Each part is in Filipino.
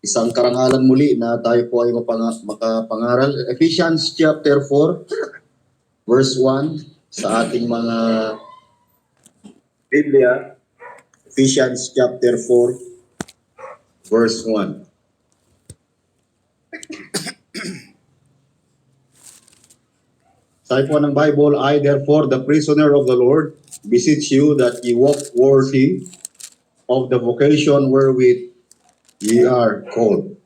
Isang karangalan muli na tayo po ay makapangaral. Ephesians chapter 4, verse 1 sa ating mga Biblia. Ephesians chapter 4, verse 1. Sabi po ng Bible, I therefore, the prisoner of the Lord, beseech you that ye walk worthy of the vocation wherewith ye are called.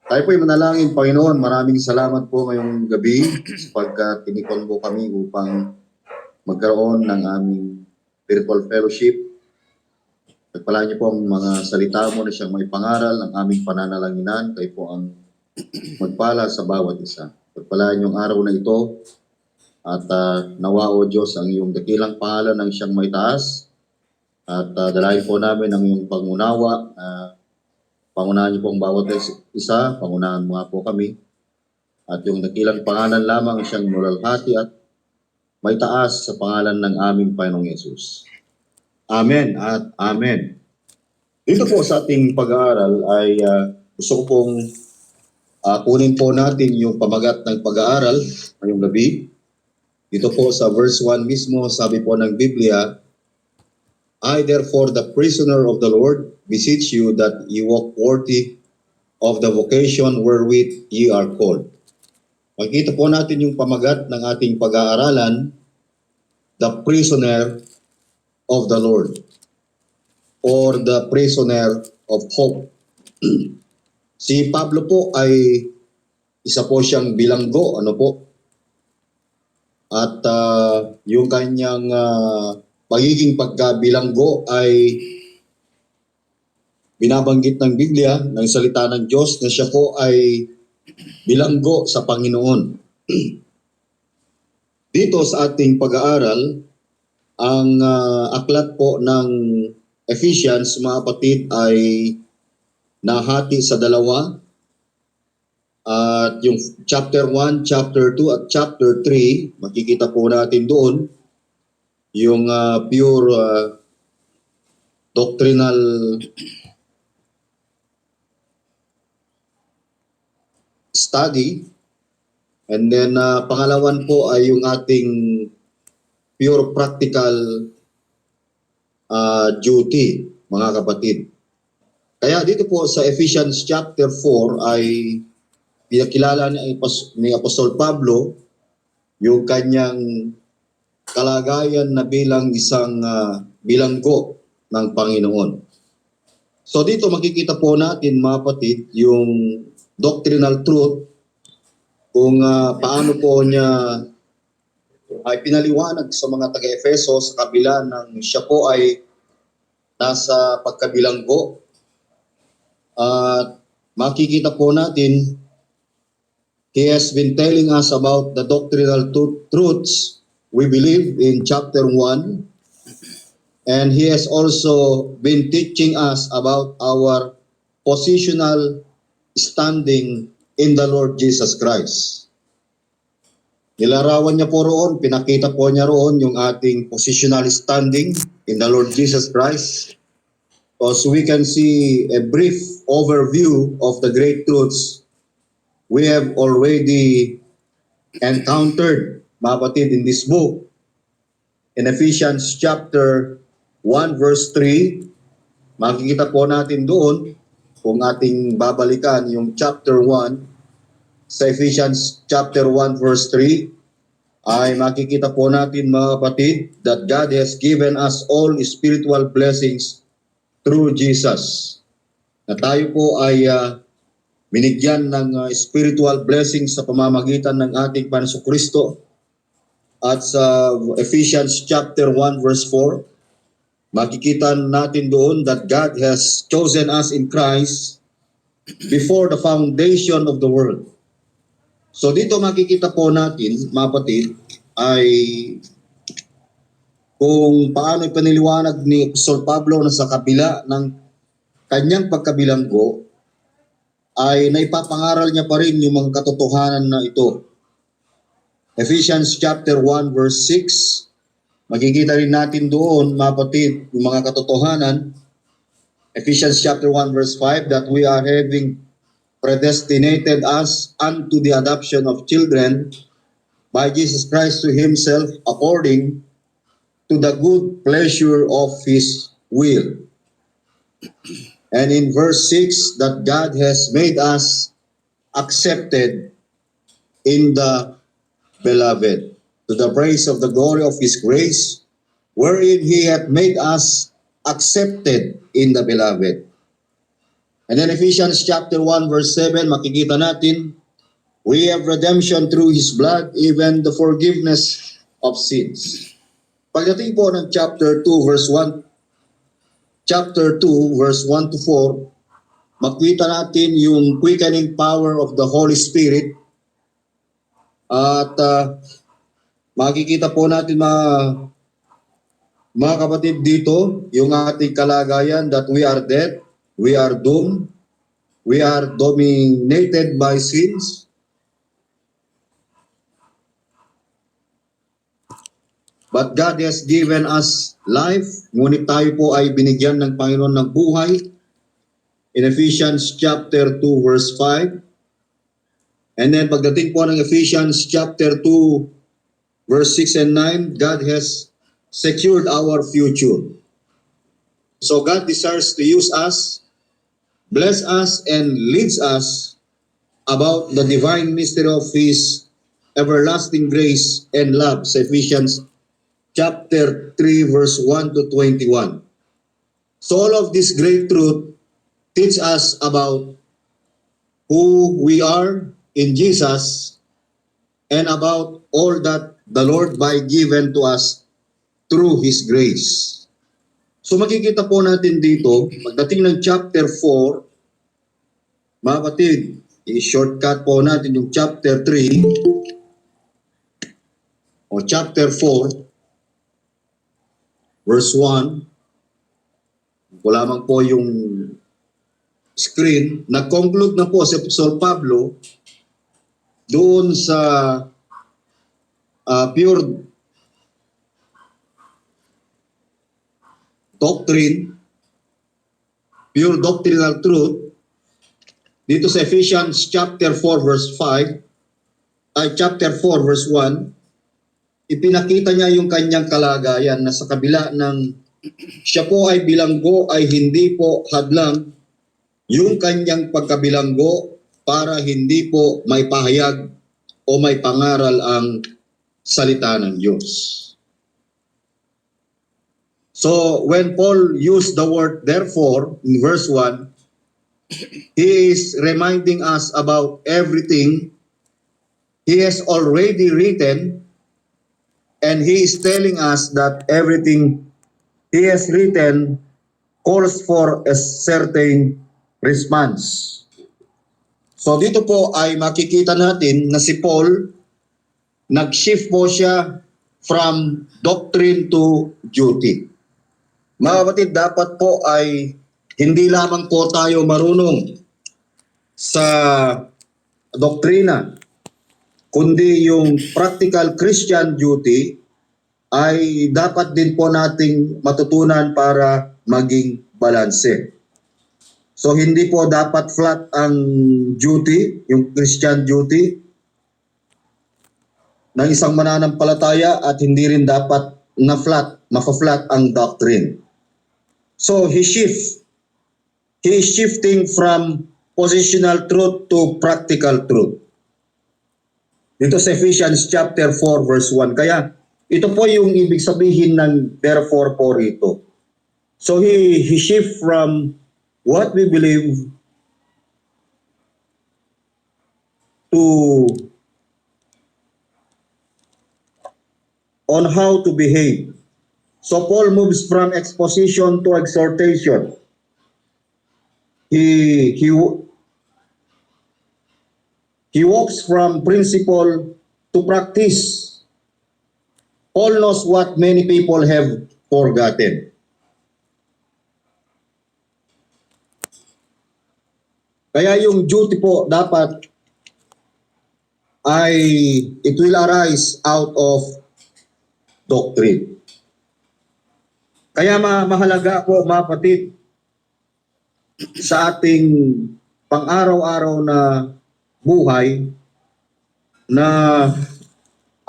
Tayo po ay manalangin, Panginoon, maraming salamat po ngayong gabi sapagkat tinikon po kami upang magkaroon ng aming spiritual fellowship. Pagpalaan niyo po ang mga salita mo na siyang may pangaral ng aming pananalanginan. Kayo po ang magpala sa bawat isa. Pagpalaan niyo ang araw na ito at nawa o Diyos ang iyong dakilang pangalan ng siyang may taas at dalahin po namin ang iyong pangunawa. Pangunahan niyo po ang bawat isa, pangunahan mo nga po kami at yung dakilang pangalan lamang siyang nuralhati at may taas sa pangalan ng aming Panginoong Yesus. Amen at Amen. Dito po sa ating pag-aaral ay gusto ko pong kunin po natin yung pamagat ng pag-aaral ngayong gabi. Dito po sa verse 1 mismo, sabi po ng Biblia, I therefore, the prisoner of the Lord, beseech you that ye walk worthy of the vocation wherewith ye are called. Makikita po natin yung pamagat ng ating pag-aaralan, the prisoner of the Lord, or the prisoner of hope. Si Pablo po ay isa po siyang bilanggo, ano po? At yung kanyang pagiging pagkabilanggo ay binabanggit ng Biblia, ng salita ng Diyos, na siya po ay bilanggo sa Panginoon. Dito sa ating pag-aaral, ang aklat po ng Ephesians, mga kapatid, ay nahati sa dalawa. At yung chapter 1, chapter 2, at chapter 3, makikita po natin doon yung pure doctrinal study. And then pangalawan po ay yung ating pure practical duty, mga kapatid. Kaya dito po sa Ephesians chapter 4 ay pinakilala ni Apostol Pablo yung kanyang kalagayan na bilang isang bilanggo ng Panginoon. So dito makikita po natin, mga kapatid, yung doctrinal truth kung paano po niya ay pinaliwanag sa mga taga-Efeso sa kabila ng siya po ay nasa pagkabilanggo. At makikita po natin, he has been telling us about the doctrinal truths we believe in chapter 1. And he has also been teaching us about our positional standing in the Lord Jesus Christ. Nilarawan niya po roon, pinakita po niya roon yung ating positional standing in the Lord Jesus Christ. So we can see a brief overview of the great truths we have already encountered, mga kapatid, in this book. In Ephesians chapter 1 verse 3, makikita po natin doon, kung ating babalikan yung chapter 1, sa Ephesians chapter 1 verse 3, ay makikita po natin, mga kapatid, that God has given us all spiritual blessings through Jesus. Na tayo po ay binigyan ng spiritual blessings sa pamamagitan ng ating Panginoong Kristo. At sa Ephesians chapter 1 verse 4, makikita natin doon that God has chosen us in Christ before the foundation of the world. So dito makikita po natin, mga kapatid, ay kung paano ipaniliwanag ni Apostol Pablo na sa kabila ng kanyang pagkabilanggo, ay naipapangaral niya pa rin yung mga katotohanan na ito. Ephesians chapter 1 verse 6, makikita rin natin doon, mga kapatid, yung mga katotohanan. Ephesians chapter 1 verse 5, that we are having predestinated us unto the adoption of children by Jesus Christ to himself according to the good pleasure of his will. And in verse 6, that God has made us accepted in the beloved, to the praise of the glory of his grace, wherein he hath made us accepted in the beloved. And then Ephesians chapter 1 verse 7, makikita natin, we have redemption through his blood, even the forgiveness of sins. Pagdating po ng chapter 2 verse 1, chapter 2 verse 1 to 4, makita natin yung quickening power of the Holy Spirit. At makikita po natin mga kapatid dito, yung ating kalagayan that we are dead, we are doomed, we are dominated by sins. But God has given us life, ngunit tayo po ay binigyan ng Panginoon ng buhay. In Ephesians chapter 2 verse 5. And then pagdating po ng Ephesians chapter 2 verse 6 and 9, God has secured our future. So God desires to use us, bless us, and leads us about the divine mystery of his everlasting grace and love. Sa Ephesians chapter 3 verse 1 to 21. So all of this great truth teach us about who we are in Jesus and about all that the Lord by given to us through his grace. So makikita po natin dito, pagdating ng chapter 4, mga kapatid, i-shortcut po natin yung chapter 3 o chapter 4 verse 1. Wala man po yung screen. Nag-conclude na po si Apostol Pablo doon sa pure doctrine, pure doctrinal truth, dito sa Ephesians chapter 4 verse 5, chapter 4 verse 1, ipinakita niya yung kanyang kalagayan na sa kabila ng siya po ay bilanggo ay hindi po hadlang yung kanyang pagkabilanggo para hindi po may pahayag o may pangaral ang salita ng Diyos. So when Paul used the word therefore in verse 1, he is reminding us about everything he has already written, and he is telling us that everything he has written calls for a certain response. So dito po ay makikita natin na si Paul, nag-shift po siya from doctrine to duty. Mga kapatid, dapat po ay hindi lamang po tayo marunong sa doktrina, kundi yung practical Christian duty ay dapat din po nating matutunan para maging balanse. So hindi po dapat flat ang duty, yung Christian duty ng isang mananampalataya, at hindi rin dapat na flat, maka-flat ang doctrine. So he is shifting from positional truth to practical truth. Dito sa Ephesians chapter 4 verse 1. Kaya ito po yung ibig sabihin ng therefore po rito. So he shift from what we believe to on how to behave. So Paul moves from exposition to exhortation. He walks from principle to practice. Paul knows what many people have forgotten. Kaya yung duty po dapat ay it will arise out of doctrine. Kaya mahalaga po mga kapatid sa ating pang-araw-araw na buhay na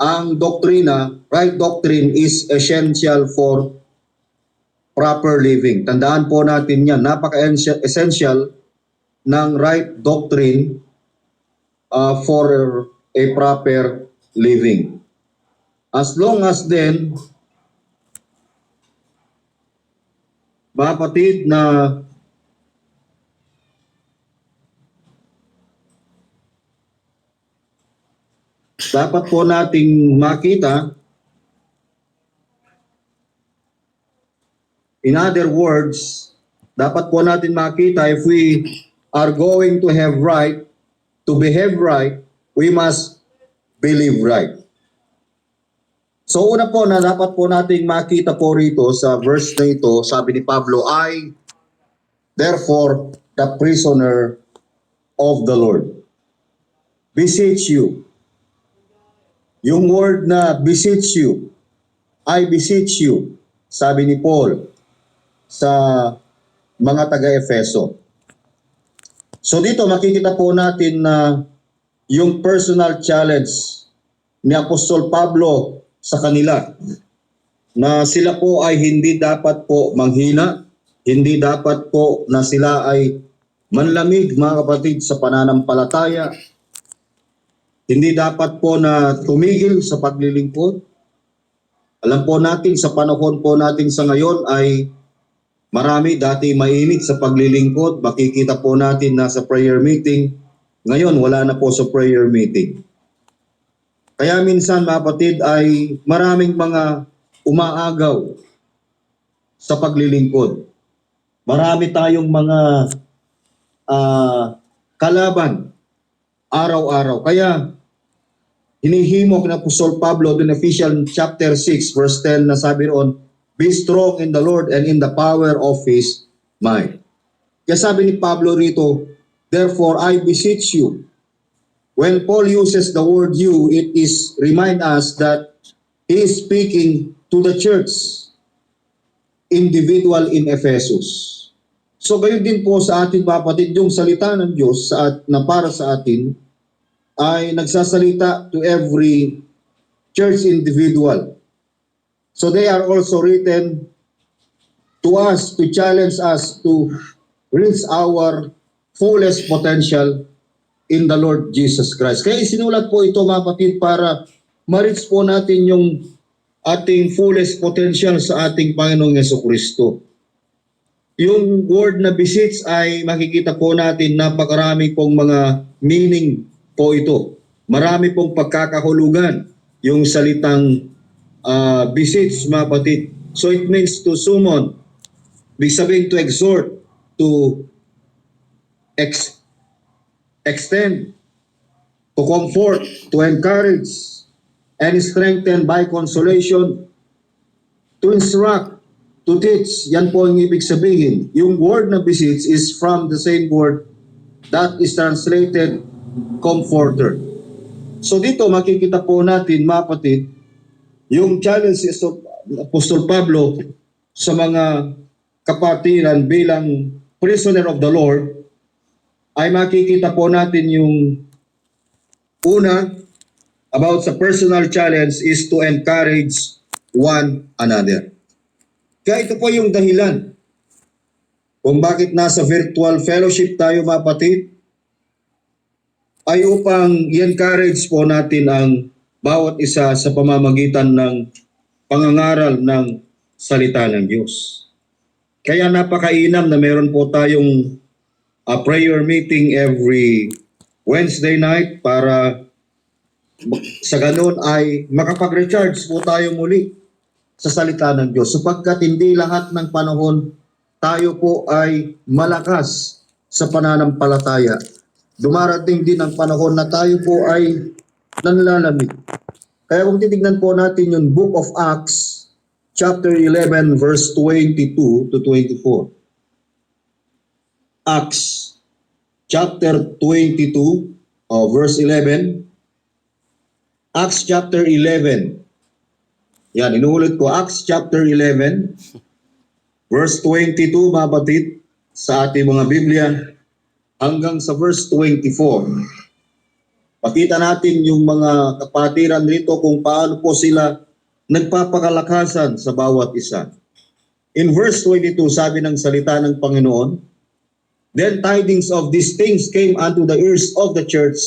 ang doktrina, right doctrine is essential for proper living. Tandaan po natin yan, napaka-essential ng right doctrine for a proper living. As long as then, mga kapatid, na dapat po nating makita, in other words, dapat po natin makita, if we are going to have right, to behave right, we must believe right. So una po na dapat po nating makita po rito sa verse na ito, sabi ni Pablo, I, therefore, the prisoner of the Lord, beseech you. Yung word na beseech you, I beseech you, sabi ni Paul sa mga taga-Efeso. So dito makikita po natin na yung personal challenge ni Apostol Pablo sa kanila, na sila po ay hindi dapat po manghina, hindi dapat po na sila ay manlamig, mga kapatid, sa pananampalataya. Hindi dapat po na tumigil sa paglilingkod. Alam po natin sa panahon po natin sa ngayon ay marami dati mainit sa paglilingkod. Makikita po natin na sa prayer meeting. Ngayon wala na po sa prayer meeting. Kaya minsan, mga kapatid, ay maraming mga umaagaw sa paglilingkod. Marami tayong mga kalaban araw-araw. Kaya hinihimok na Apostol Pablo in Ephesians chapter 6 verse 10 na sabi roon, be strong in the Lord and in the power of His might. Kaya sabi ni Pablo rito, therefore I beseech you. When Paul uses the word you, it is remind us that he is speaking to the church, individual in Ephesus. So gayon din po sa ating kapatid, yung salita ng Diyos na para sa atin ay nagsasalita to every church individual. So they are also written to us, to challenge us to reach our fullest potential in the Lord Jesus Christ. Kaya isinulat po ito, mga kapatid, para ma-reach po natin yung ating fullest potential sa ating Panginoong Jesucristo. Yung word na beseech ay makikita po natin napakarami pong mga meaning po ito. Marami pong pagkakahulugan yung salitang beseech, mga kapatid. So it means to summon, ibig sabihin to exhort, to extend, to comfort, to encourage, and strengthen by consolation, to instruct, to teach. Yan po ang ibig sabihin. Yung word na beseech is from the same word that is translated comforter. So dito makikita po natin, mga kapatid, yung challenge of Apostol Pablo sa mga kapatiran bilang prisoner of the Lord ay makikita po natin yung una about sa personal challenge is to encourage one another. Kaya ito po yung dahilan kung bakit nasa virtual fellowship tayo, mga kapatid, ay upang i-encourage po natin ang bawat isa sa pamamagitan ng pangangaral ng salita ng Diyos. Kaya napakainam na meron po tayong prayer meeting every Wednesday night para sa ganun ay makapag-recharge po tayo muli sa salita ng Diyos. Sapagkat hindi lahat ng panahon tayo po ay malakas sa pananampalataya. Dumarating din ang panahon na tayo po ay nanlalamig. Kaya kung titignan po natin yung Book of Acts, chapter 11, verse 22 to 24. Acts, chapter 22, verse 11. Acts chapter 11. Yan, inuulit ko. Acts chapter 11, verse 22, mga kapatid. sa ating mga Biblia hanggang sa verse 24. Pakita natin yung mga kapatiran rito kung paano po sila nagpapakalakasan sa bawat isa. In verse 22, sabi ng salita ng Panginoon, "Then tidings of these things came unto the ears of the church,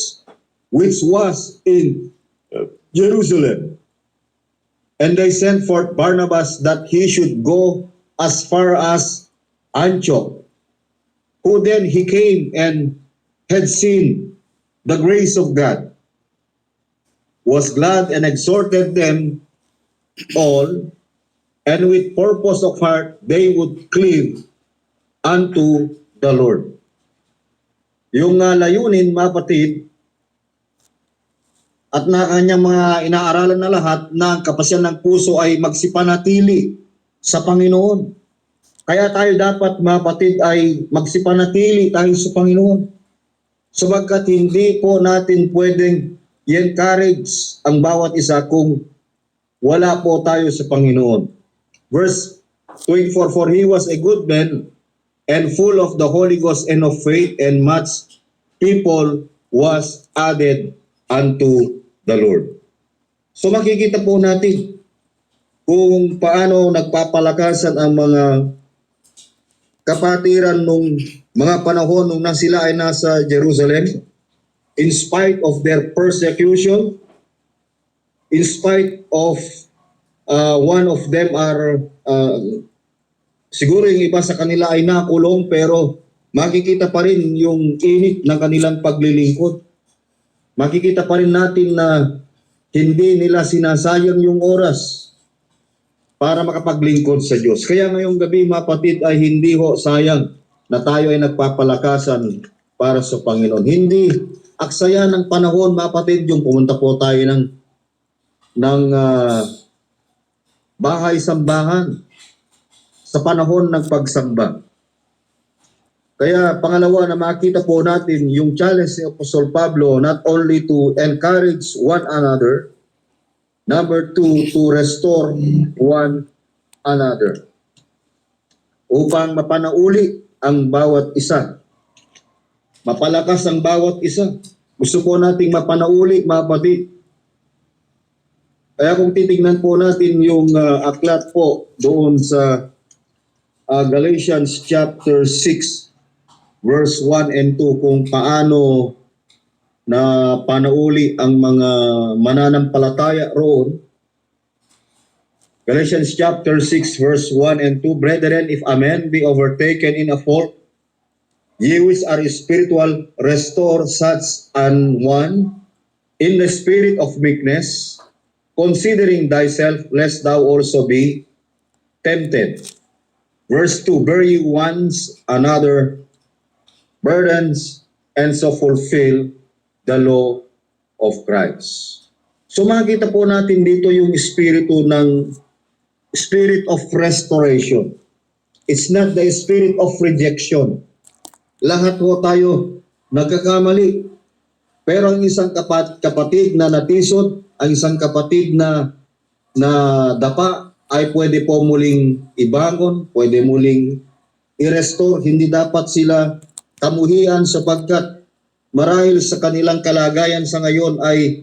which was in Jerusalem. And they sent forth Barnabas that he should go as far as Antioch. Who then he came and had seen the grace of God, was glad and exhorted them all, and with purpose of heart they would cleave unto the Lord." Yung layunin, mga kapatid, at na kanyang mga inaaralan na lahat na kapasyan ng puso ay magsipanatili sa Panginoon. Kaya tayo dapat, mga kapatid, ay magsipanatili tayo sa Panginoon. Sabagkat hindi po natin pwedeng i-encourage ang bawat isa kung wala po tayo sa Panginoon. Verse 24, "For he was a good man and full of the Holy Ghost and of faith, and much people was added unto the Lord." So makikita po natin kung paano nagpapalakasan ang mga kapatiran nung mga panahon nung sila ay nasa Jerusalem, in spite of their persecution, in spite of one of them are siguro yung iba sa kanila ay nakulong, pero makikita pa rin yung init ng kanilang paglilingkod. Makikita pa rin natin na hindi nila sinasayang yung oras para makapaglingkod sa Diyos. Kaya ngayong gabi, mga kapatid, ay hindi ho sayang na tayo ay nagpapalakasan para sa Panginoon. Hindi aksaya ng panahon, mga kapatid, yung pumunta po tayo ng bahay-sambahan sa panahon ng pagsamba. Kaya pangalawa na makita po natin yung challenge ni Apostol Pablo, not only to encourage one another, number 2, to restore one another. Upang mapanauli ang bawat isa. Mapalakas ang bawat isa. Gusto po nating mapanauli, mga kapatid. Kaya kung titignan po natin yung aklat po doon sa Galatians chapter 6, verse 1 and 2, kung paano na panauli ang mga mananampalataya roon. Galatians chapter 6, verse 1 and 2, "Brethren, if a man be overtaken in a fault, ye which are spiritual, restore such an one in the spirit of meekness, considering thyself, lest thou also be tempted." Verse 2, "Bear ye once another burdens, and so fulfill the law of Christ." So makita po natin dito yung spirit of restoration. It's not the spirit of rejection. Lahat po tayo nagkakamali. Pero ang isang kapatid na natisod, ang isang kapatid na dapa, ay pwede po muling ibangon, pwede muling i-restore. Hindi dapat sila kamuhian, sapagkat marahil sa kanilang kalagayan sa ngayon ay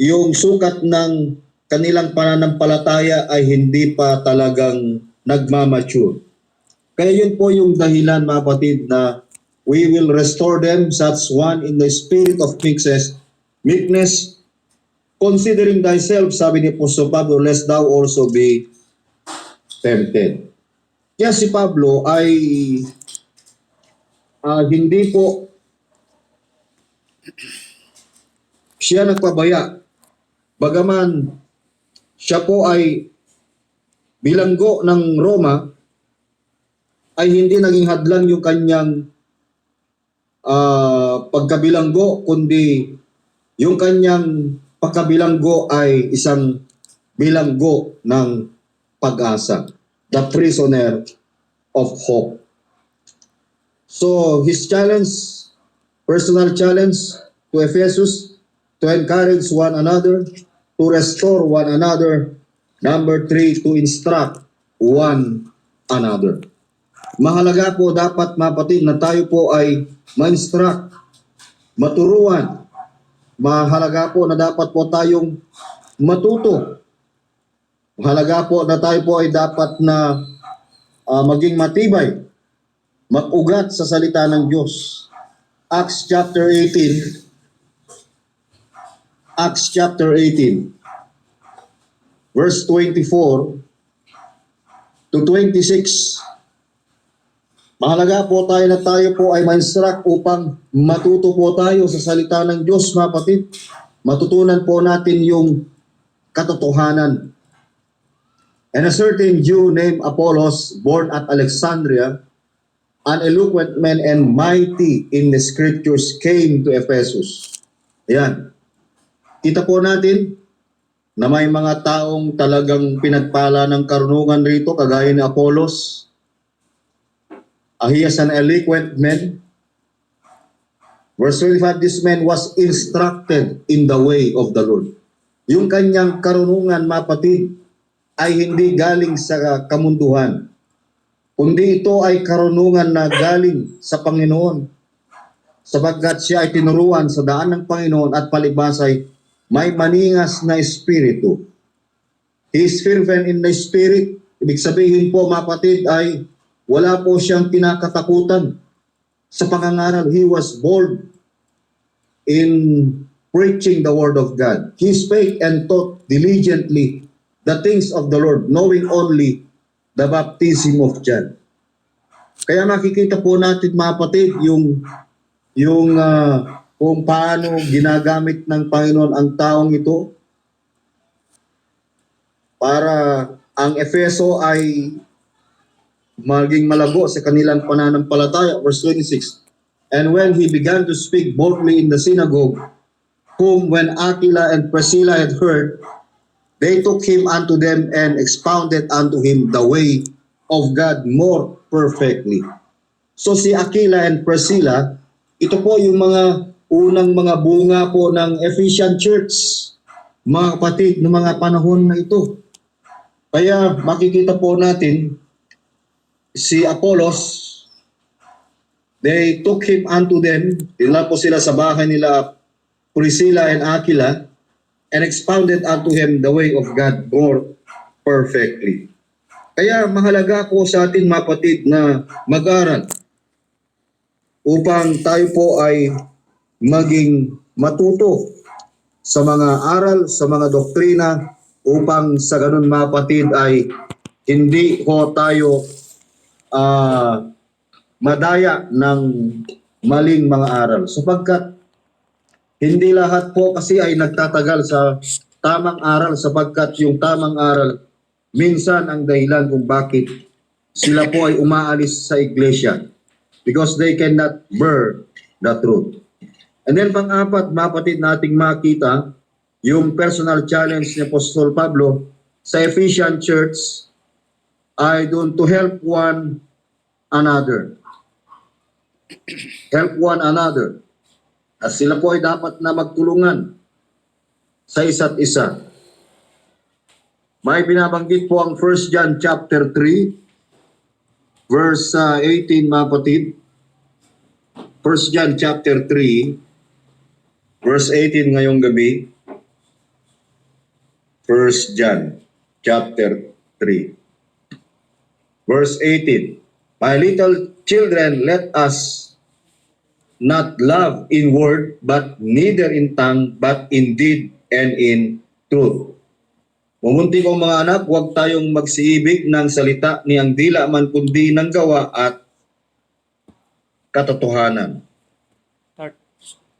yung sukat ng kanilang pananampalataya ay hindi pa talagang nagmamature. Kaya yun po yung dahilan, mga kapatid, na we will restore them, such one in the spirit of meekness, considering thyself, sabi ni Apostol Pablo, lest thou also be tempted. Kaya si Pablo ay hindi po siya nagpabaya. Bagaman siya po ay bilanggo ng Roma, ay hindi naging hadlang yung kanyang pagkabilanggo, kundi yung kanyang pagkabilanggo ay isang bilanggo ng pag-asa. The prisoner of hope. So his challenge, personal challenge to Ephesus, to encourage one another, to restore one another. Number 3, to instruct one another. Mahalaga po dapat mapatid na tayo po ay ma-instruct, maturuan. Mahalaga po na dapat po tayong matuto. Mahalaga po na tayo po ay dapat na maging matibay, mag-ugat sa salita ng Diyos. Acts chapter 18, verse 24 to 26. Mahalaga po tayo na tayo po ay ma-instruct upang matuto po tayo sa salita ng Diyos, mga kapatid. Matutunan po natin yung katotohanan. And a certain Jew named Apollos, born at Alexandria, an eloquent man and mighty in the scriptures, came to Ephesus. Ayan. Kita po natin na may mga taong talagang pinagpala ng karunungan rito, kagaya ni Apollos. He is an eloquent man. Verse 25, this man was instructed in the way of the Lord. Yung kanyang karunungan, mapatid, ay hindi galing sa kamunduhan, kundi ito ay karunungan na galing sa Panginoon, sapagkat siya ay tinuruan sa daan ng Panginoon at palibasay may maningas na espiritu. He is fervent in the spirit. Ibig sabihin po, mapatid, ay wala po siyang kinakatakutan sa pangangaral. He was bold in preaching the word of God. He spake and taught diligently the things of the Lord, knowing only the baptism of John. Kaya makikita po natin, mga kapatid, yung kung paano ginagamit ng Panginoon ang taong ito para ang Efeso ay maging malago sa kanilang pananampalataya. Verse 26, and when he began to speak boldly in the synagogue, whom when Aquila and Priscilla had heard, they took him unto them and expounded unto him the way of God more perfectly. So si Aquila and Priscilla, ito po yung mga unang mga bunga po ng Ephesian Church, mga kapatid, ng mga panahon na ito. Kaya makikita po natin, si Apollos, they took him unto them, dinala po sila sa bahay nila Priscilla and Aquila, and expounded unto him the way of God more perfectly. Kaya mahalaga po sa atin, mga kapatid, na mag-aral upang tayo po ay maging matuto sa mga aral, sa mga doktrina, upang sa ganun, mga kapatid, ay hindi po tayo madaya ng maling mga aral. Sapagkat hindi lahat po kasi ay nagtatagal sa tamang aral, sapagkat yung tamang aral minsan ang dahilan kung bakit sila po ay umaalis sa iglesia, because they cannot bear the truth. And then pang-apat, mapatid nating makita yung personal challenge ni Apostol Pablo sa Ephesian Church ay doon to help one another. Help one another. At sila po ay dapat na magtulungan sa isa't isa. May binabanggit po ang 1 John chapter 3, verse 18, mga kapatid. 1 John chapter 3, verse 18 ngayong gabi. 1 John chapter 3, verse 18. My little children, let us not love in word, but neither in tongue, but in deed and in truth. Mumunti kong mga anak, huwag tayong magsiibig ng salita niyang dila man kundi ng gawa at katotohanan.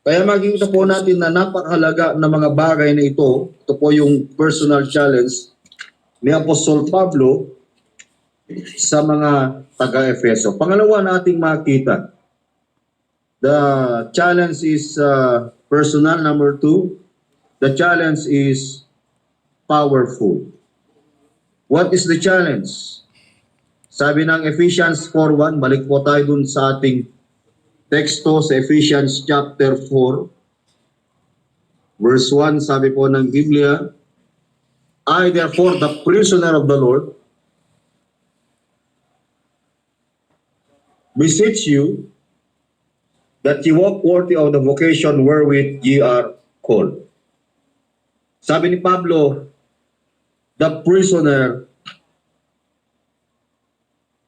Kaya makikita po natin na napakahalaga na mga bagay na ito. Ito po yung personal challenge ni Apostol Pablo sa mga taga-Efeso. Pangalawa na ating makita, the challenge is personal. Number 2, the challenge is powerful. What is the challenge? Sabi ng Ephesians 4:1, balik po tayo dun sa ating teksto sa Ephesians chapter 4, verse 1, sabi po ng Biblia, I therefore, the prisoner of the Lord, beseech you that ye walk worthy of the vocation wherewith ye are called. Sabi ni Pablo, the prisoner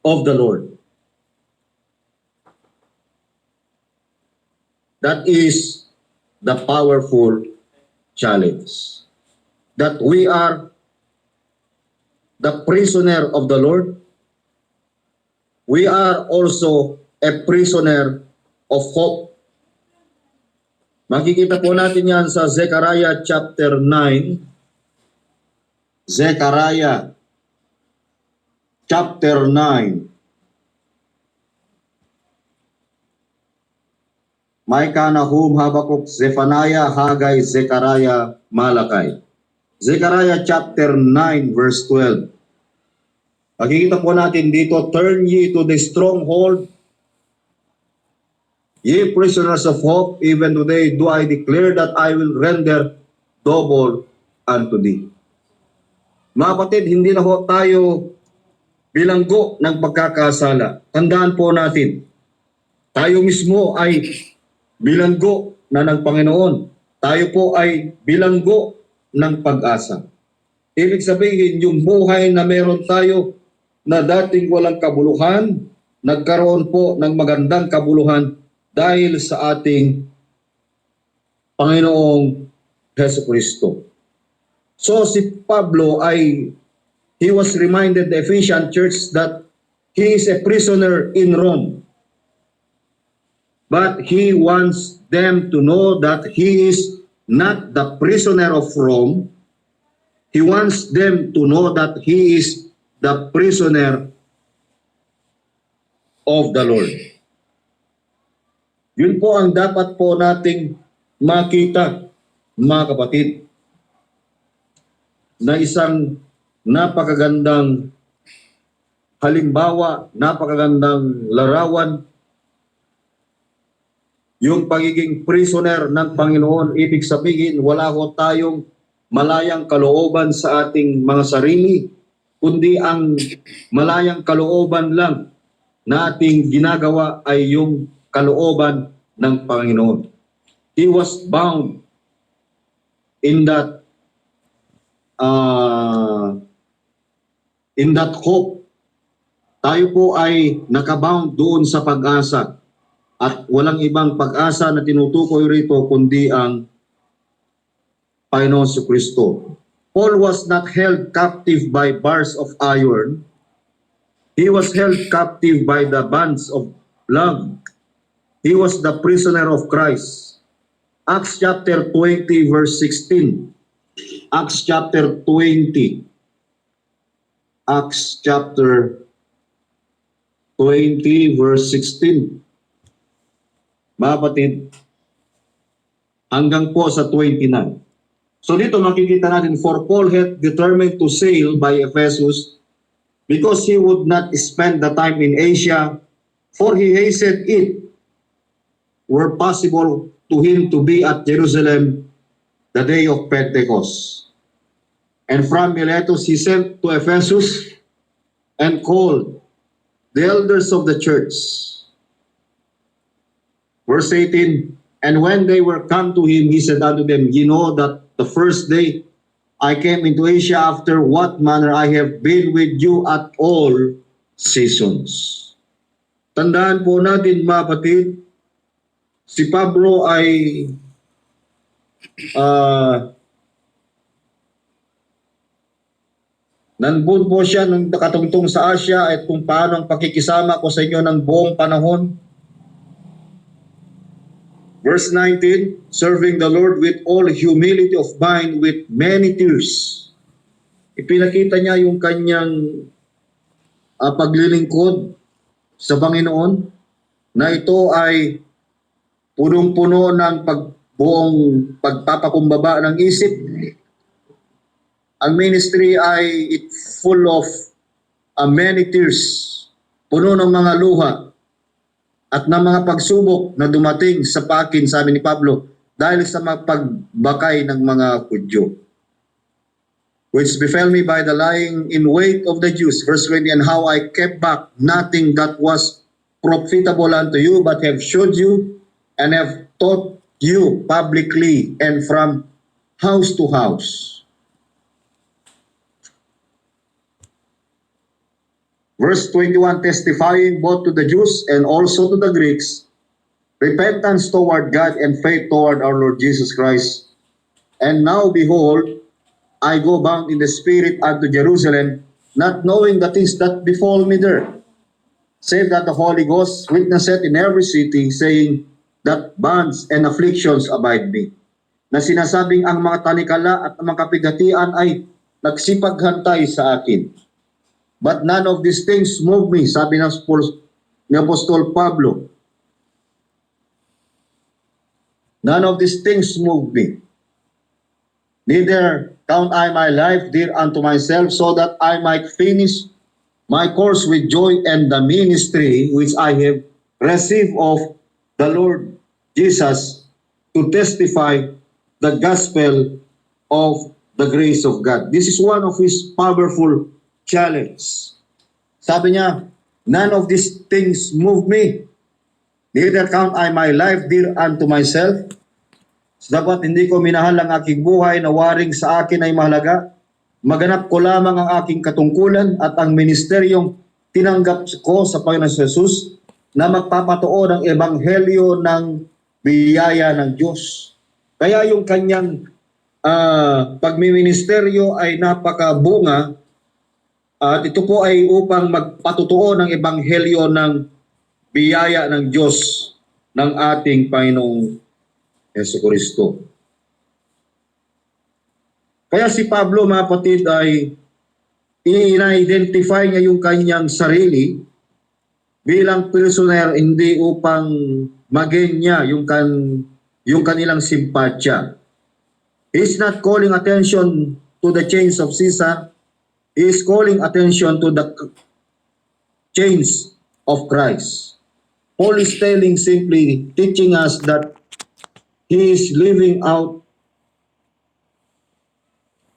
of the Lord. That is the powerful challenge. That we are the prisoner of the Lord. We are also a prisoner of hope. Makikita po natin yan sa Zechariah chapter 9. Zechariah chapter 9. Micah, Nahum, Habakkuk, Zephaniah, Haggai, Zechariah, Malachi. Zechariah chapter 9 verse 12. Makikita po natin dito, turn ye to the stronghold, ye prisoners of hope, even today do I declare that I will render double unto thee. Mga kapatid, hindi na ho tayo bilanggo ng pagkakasala. Tandaan po natin, tayo mismo ay bilanggo na ng Panginoon. Tayo po ay bilanggo ng pag-asa. Ibig sabihin, yung buhay na meron tayo na dating walang kabuluhan, nagkaroon po ng magandang kabuluhan dahil sa ating Panginoong Jesucristo. So si Pablo he was reminded the Ephesian church that he is a prisoner in Rome. But he wants them to know that he is not the prisoner of Rome. He wants them to know that he is the prisoner of the Lord. Yun po ang dapat po nating makita, mga kapatid, na isang napakagandang halimbawa, napakagandang larawan, yung pagiging prisoner ng Panginoon. Ibig sabihin, wala ho tayong malayang kalooban sa ating mga sarili, kundi ang malayang kalooban lang na ating ginagawa ay yung kalooban ng Panginoon. He was bound in that hope. Tayo po ay nakabound doon sa pag-asa at walang ibang pag-asa na tinutukoy rito kundi ang Panginoon Jesucristo. Paul was not held captive by bars of iron. He was held captive by the bands of love. He was the prisoner of Christ. Acts chapter 20 verse 16. Acts chapter 20. Acts chapter 20 verse 16. Mga kapatid, hanggang po sa 29. So dito makikita natin, for Paul had determined to sail by Ephesus because he would not spend the time in Asia, for he hastened it were possible to him to be at Jerusalem the day of Pentecost. And from Miletus he sent to Ephesus and called the elders of the church. Verse 18, and when they were come to him, he said unto them, ye know that the first day I came into Asia, after what manner I have been with you at all seasons. Tandaan po natin, mga kapatid, si Pablo ay nandun po siya nung nakatungtong sa Asia at kung paano ang pakikisama ko sa inyo ng buong panahon. Verse 19, serving the Lord with all humility of mind, with many tears. Ipinakita niya yung kanyang paglilingkod sa Panginoon, na ito ay punong-puno ng buong pagpapakumbaba ng isip. Ang ministry ay full of many tears, puno ng mga luha, at ng mga pagsubok na dumating sa pakin, sabi ni Pablo, dahil sa mga pagbakay ng mga Hudyo. Which befell me by the lying in wait of the Jews, verse 20, and how I kept back nothing that was profitable unto you, but have showed you and have taught you publicly and from house to house. Verse 21, testifying both to the Jews and also to the Greeks, repentance toward God and faith toward our Lord Jesus Christ. And now behold, I go bound in the Spirit unto Jerusalem, not knowing the things that befall me there, save that the Holy Ghost witnesseth in every city, saying that bonds and afflictions abide me. Na sinasabing ang mga tanikala at ang mga kapigatian ay nagsipaghantay sa akin. But none of these things move me, sabi ng ni Apostol Pablo. None of these things move me. Neither count I my life dear unto myself, so that I might finish my course with joy and the ministry which I have received of the Lord Jesus, to testify the gospel of the grace of God. This is one of his powerful challenge. Sabi niya, none of these things move me. Neither count I my life dear unto myself. Dapat hindi ko minahal ang aking buhay na waring sa akin ay mahalaga. Maganap ko lamang ang aking katungkulan at ang ministeryong tinanggap ko sa Panginoon Jesus, na magpapatuo ng ebanghelyo ng biyaya ng Diyos. Kaya yung kanyang pagmiministeryo ay napakabunga, at ito po ay upang magpatutuo ng ebanghelyo ng biyaya ng Diyos ng ating Panginoong Jesucristo. Kaya si Pablo, mga kapatid, ay ina-identify niya yung kanyang sarili bilang prisoner, hindi upang magain niya yung kanilang simpatya. He's not calling attention to the chains of Caesar. He is calling attention to the chains of Christ. Paul is telling, simply teaching us that he is living out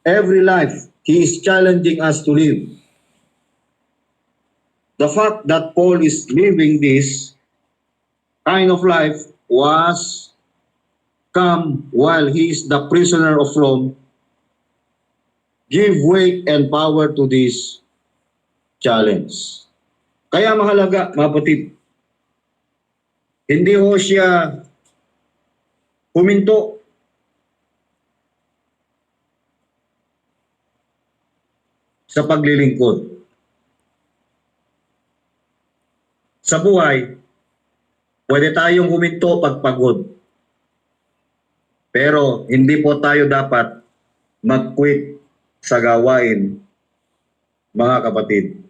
every life he is challenging us to live. The fact that Paul is living this kind of life was come while he is the prisoner of Rome, give weight and power to this challenge. Kaya mahalaga, mga kapatid, hindi ho siya huminto sa paglilingkod. Sa buhay, pwede tayong huminto pag pagod. Pero hindi po tayo dapat mag-quit sa gawain, mga kapatid.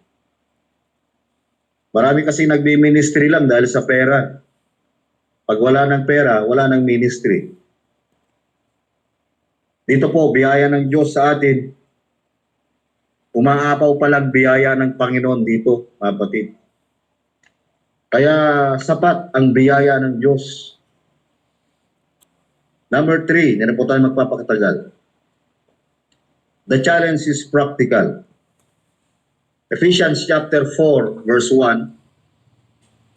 Marami kasi nagbi-ministry lang dahil sa pera. Pag wala ng pera, wala ng ministry. Dito po, biyaya ng Diyos sa atin. Umaapaw pa lang biyaya ng Panginoon dito, mga kapatid. Kaya sapat ang biyaya ng Diyos. Number 3, na po tayo magpapakatagal. The challenge is practical. Ephesians chapter 4, verse 1.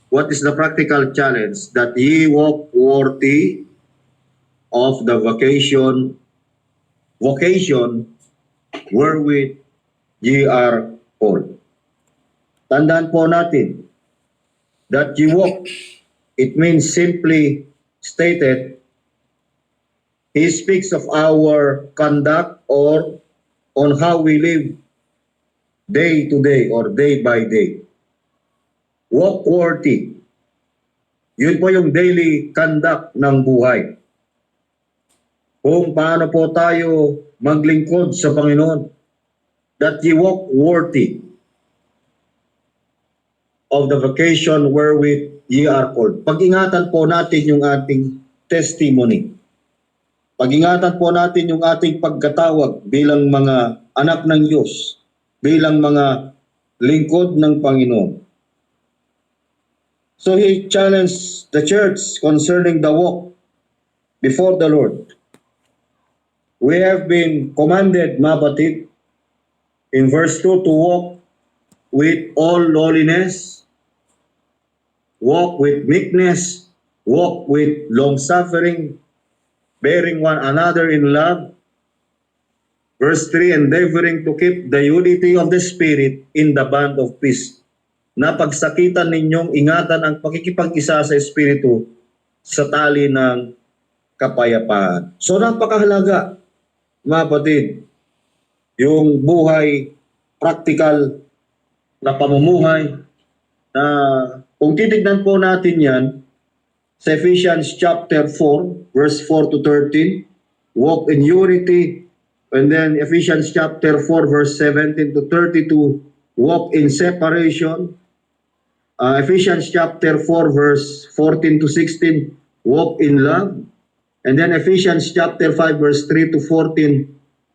What is the practical challenge? That ye walk worthy of the vocation wherewith ye are called. Tandaan po natin that ye walk, it means simply stated, he speaks of our conduct or on how we live day to day or day by day. Walk worthy. Yun po yung daily conduct ng buhay. Kung paano po tayo maglingkod sa Panginoon. That ye walk worthy of the vocation wherewith ye are called. Pag-ingatan po natin yung ating testimony. Pag-ingatan po natin yung ating pagkatawag bilang mga anak ng Diyos, bilang mga lingkod ng Panginoon. So he challenged the church concerning the walk before the Lord. We have been commanded, mga kapatid, in verse 2, to walk with all lowliness walk with meekness, walk with long-suffering, bearing one another in love. Verse 3, endeavoring to keep the unity of the Spirit in the bond of peace. Napagsakitan ninyong ingatan ang pakikipag-isa sa Espiritu sa tali ng kapayapaan. So napakahalaga, mga kapatid, yung buhay, practical na pamumuhay, na kung titignan po natin yan, sa Ephesians chapter 4, verse 4 to 13, walk in unity. And then Ephesians chapter 4, verse 17 to 32, walk in separation. Ephesians chapter 4, verse 14 to 16, walk in love. And then Ephesians chapter 5, verse 3 to 14,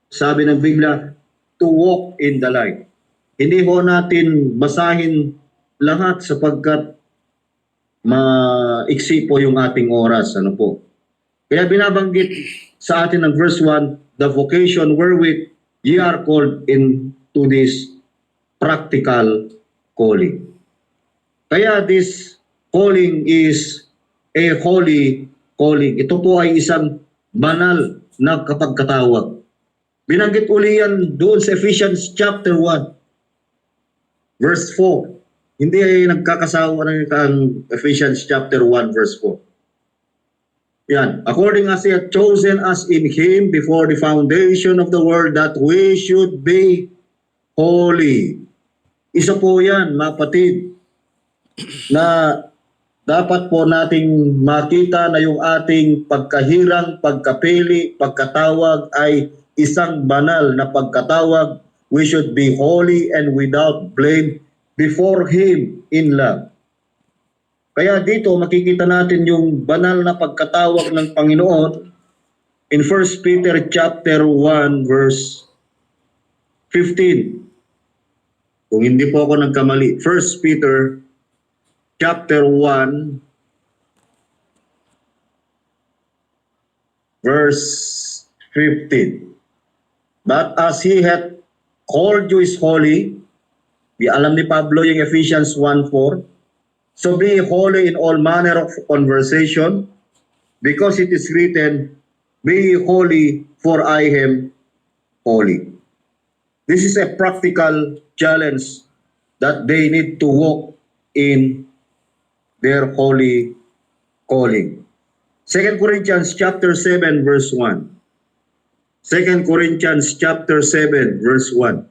sabi ng Biblia, to walk in the light. Hindi ho natin basahin lahat sapagkat maiksi po yung ating oras. Ano po? Kaya binabanggit sa atin ng verse 1, the vocation wherewith ye are called into this practical calling. Kaya this calling is a holy calling. Ito po ay isang banal na kapagkatawag. Binanggit uli yan doon sa Ephesians chapter 1, verse 4. Hindi ay nagkakasawa ng Ephesians chapter 1, verse 4. Yan. According as He hath chosen us in Him before the foundation of the world that we should be holy. Isa po yan, mga kapatid, na dapat po nating makita na yung ating pagkahirang, pagkapili, pagkatawag ay isang banal na pagkatawag. We should be holy and without blame before Him in love. Kaya dito makikita natin yung banal na pagkatawag ng Panginoon in 1 Peter chapter 1 verse 15. Kung hindi po ako nagkamali, 1 Peter chapter 1 verse 15. But as He hath called you is holy, alam ni Pablo yung Ephesians 1:4, so be holy in all manner of conversation, because it is written, be holy, for I am holy. This is a practical challenge that they need to walk in their holy calling. 2 Corinthians chapter 7 verse 1. 2 Corinthians chapter 7 verse 1.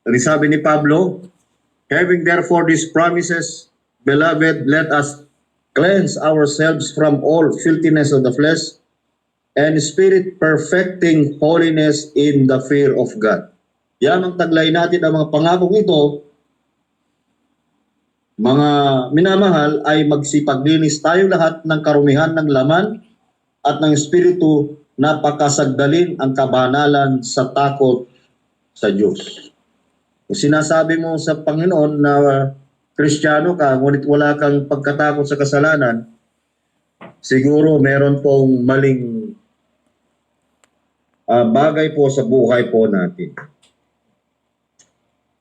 Ano sabi ni Pablo? Having therefore these promises, beloved, let us cleanse ourselves from all filthiness of the flesh and spirit, perfecting holiness in the fear of God. Yan ang taglay natin ang mga pangakong ito. Mga minamahal, ay magsipaglinis tayo lahat ng karumihan ng laman at ng espiritu na pakasagdalin ang kabanalan sa takot sa Diyos. Kung sinasabi mo sa Panginoon na Kristiyano ka, ngunit wala kang pagkatakot sa kasalanan, siguro meron pong maling bagay po sa buhay po natin.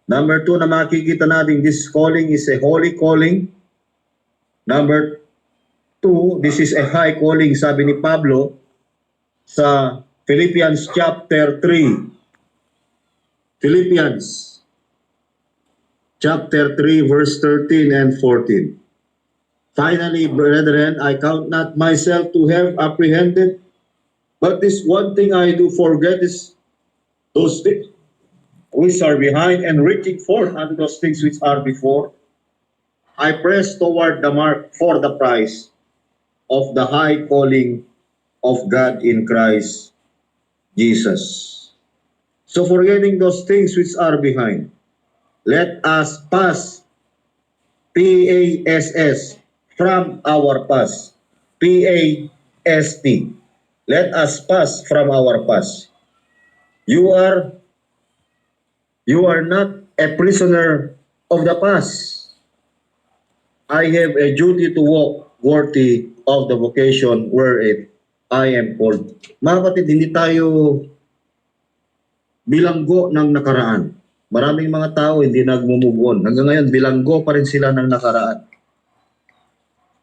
Number 2 na makikita natin, this calling is a holy calling. Number 2, this is a high calling, sabi ni Pablo sa Philippians chapter 3. Philippians chapter 3 verse 13 and 14. Finally, brethren, I count not myself to have apprehended, but this one thing I do forget is those things which are behind, and reaching forth unto those things which are before, I press toward the mark for the prize of the high calling of God in Christ Jesus. So forgetting those things which are behind, let us pass, P-A-S-S, from our past, P-A-S-T. Let us pass from our past. You are not a prisoner of the past. I have a duty to walk worthy of the vocation wherein I am called. Mga kapatid, hindi tayo bilanggo ng nakaraan. Maraming mga tao hindi nag-move on. Hanggang ngayon, bilanggo pa rin sila ng nakaraan.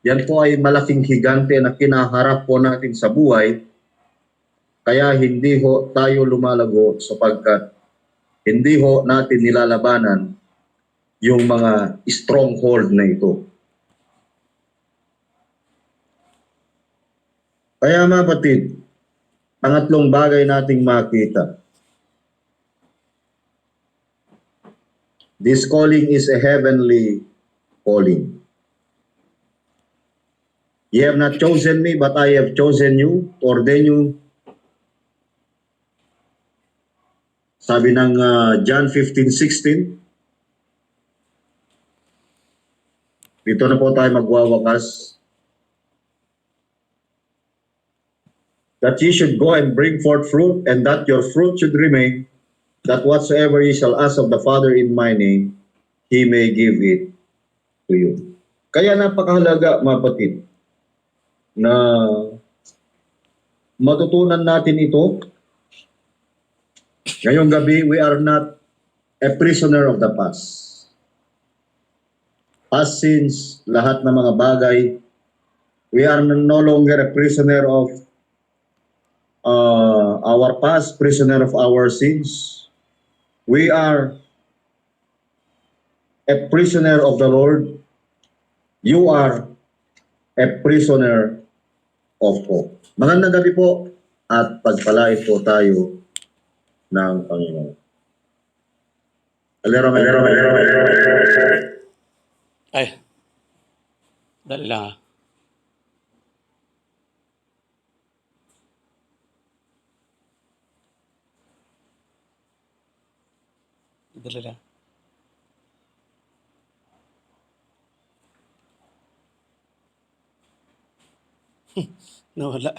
Yan po ay malaking higante na kinaharap po natin sa buhay, kaya hindi ho tayo lumalago sapagkat hindi ho natin nilalabanan yung mga stronghold na ito. Kaya mga kapatid, pangatlong bagay nating makita. This calling is a heavenly calling. Ye have not chosen me, but I have chosen you, to ordain you. Sabi ng John 15:16. Dito na po tayo magwawakas. That ye should go and bring forth fruit, and that your fruit should remain, that whatsoever ye shall ask of the Father in my name, He may give it to you. Kaya napakahalaga, mga kapatid, na matutunan natin ito. Ngayong gabi, we are not a prisoner of the past. Past sins, lahat ng mga bagay, we are no longer a prisoner of our past, prisoner of our sins. We are a prisoner of the Lord. You are a prisoner of hope. Magandang gabi po at pagpalain po tayo ng Panginoon. Alero. Ay, dali lang ha. Dali lang. Nawala.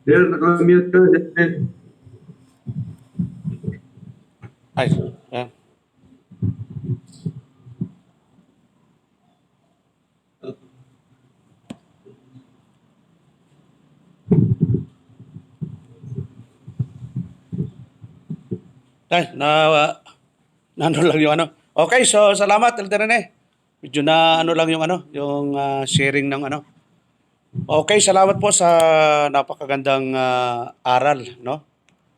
Del, naka-mute ka, Del. Ay, yan. Ay, ano lang yung ano. Okay, so salamat, Elder Rene. Medyo na ano lang yung ano, yung sharing ng ano. Okay, salamat po sa napakagandang aral, no?